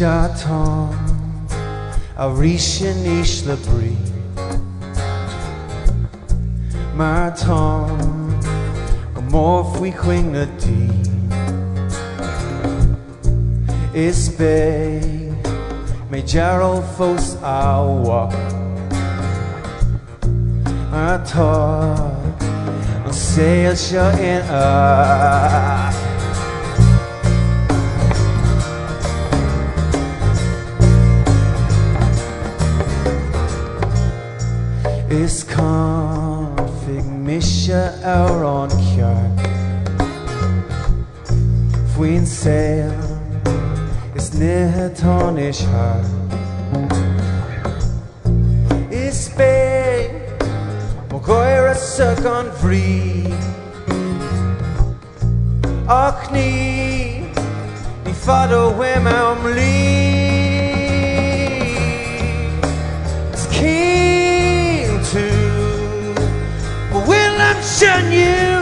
Chaton a rishin ish le brie Marton a morph we quing na tea Is bay me jarol fos awa Marton a sail sha in a Is config misha our on Fiach Fwyn sail is nihetonish har Is bay mogoira suck on free Och ni fado wem am lee Is keen to will I'm shun you